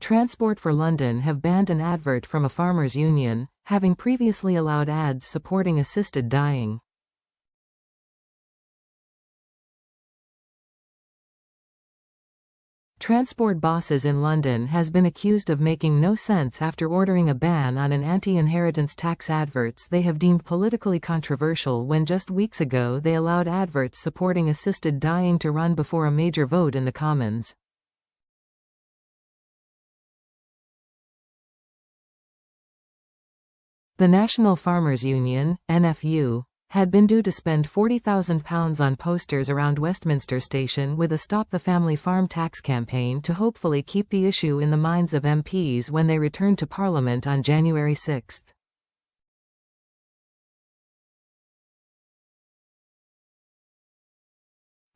Transport for London have banned an advert from a farmers' union, having previously allowed ads supporting assisted dying. Transport bosses in London has been accused of making no sense after ordering a ban on an anti-inheritance tax adverts they have deemed politically controversial when just weeks ago they allowed adverts supporting assisted dying to run before a major vote in the Commons. The National Farmers Union, NFU, had been due to spend £40,000 on posters around Westminster Station with a Stop the Family Farm Tax campaign to hopefully keep the issue in the minds of MPs when they returned to Parliament on January 6.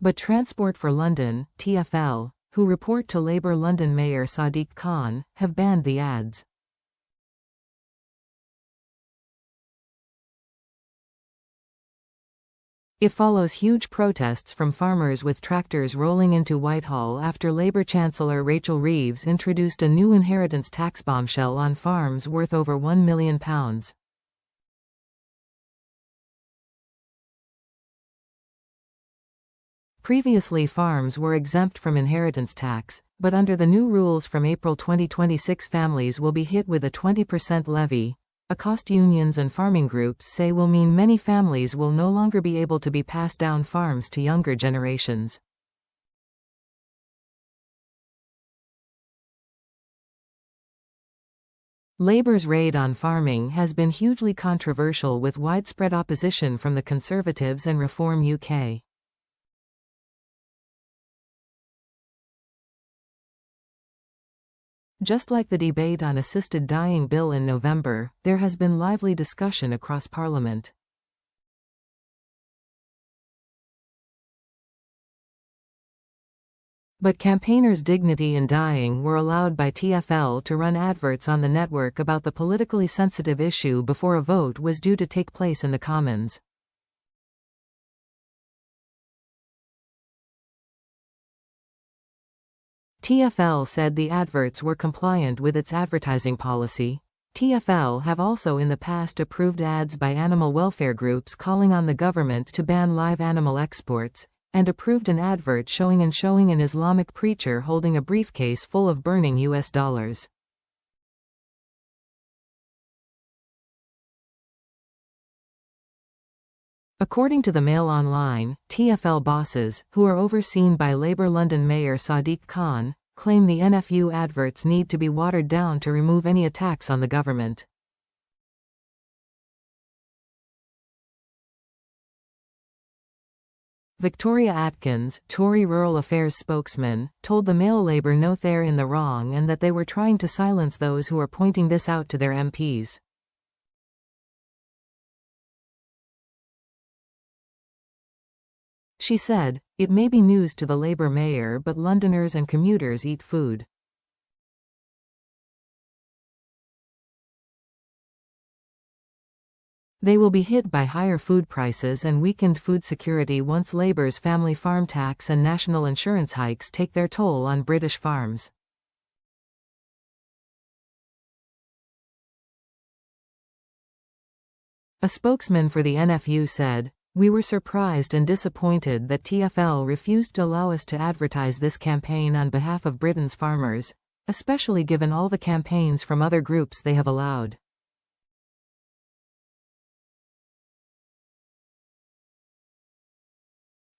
But Transport for London, TfL, who report to Labour London Mayor Sadiq Khan, have banned the ads. It follows huge protests from farmers with tractors rolling into Whitehall after Labour Chancellor Rachel Reeves introduced a new inheritance tax bombshell on farms worth over £1 million. Previously, farms were exempt from inheritance tax, but under the new rules from April 2026 families will be hit with a 20% levy. A cost unions and farming groups say will mean many families will no longer be able to be passed down farms to younger generations. Labour's raid on farming has been hugely controversial with widespread opposition from the Conservatives and Reform UK. Just like the debate on assisted dying bill in November, there has been lively discussion across Parliament. But campaigners' dignity in dying were allowed by TfL to run adverts on the network about the politically sensitive issue before a vote was due to take place in the Commons. TfL said the adverts were compliant with its advertising policy. TfL have also in the past approved ads by animal welfare groups calling on the government to ban live animal exports, and approved an advert showing an Islamic preacher holding a briefcase full of burning US dollars. According to the Mail Online, TfL bosses, who are overseen by Labour London Mayor Sadiq Khan, claim the NFU adverts need to be watered down to remove any attacks on the government. Victoria Atkins, Tory Rural Affairs spokesman, told the Mail Labour no they're in the wrong and that they were trying to silence those who are pointing this out to their MPs. She said, "It may be news to the Labour mayor but Londoners and commuters eat food." They will be hit by higher food prices and weakened food security once Labour's family farm tax and national insurance hikes take their toll on British farms. A spokesman for the NFU said, "We were surprised and disappointed that TfL refused to allow us to advertise this campaign on behalf of Britain's farmers, especially given all the campaigns from other groups they have allowed."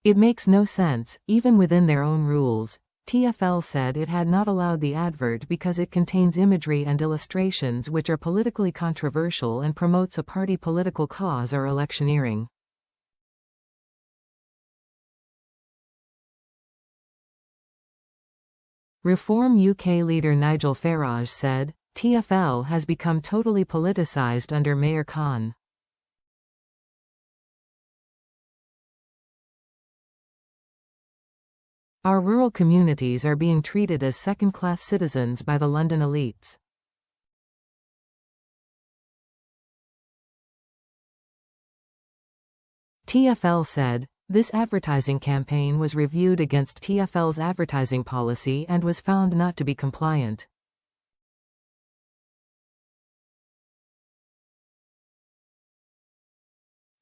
It makes no sense, even within their own rules. TfL said it had not allowed the advert because it contains imagery and illustrations which are politically controversial and promotes a party political cause or electioneering. Reform UK leader Nigel Farage said, TfL has become totally politicised under Mayor Khan. Our rural communities are being treated as second-class citizens by the London elites. TfL said, this advertising campaign was reviewed against TfL's advertising policy and was found not to be compliant.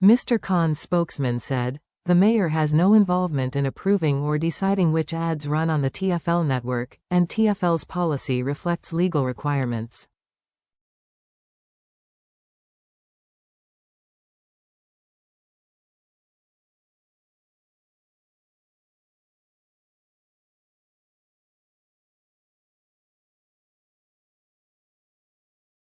Mr. Khan's spokesman said, "The mayor has no involvement in approving or deciding which ads run on the TfL network, and TfL's policy reflects legal requirements."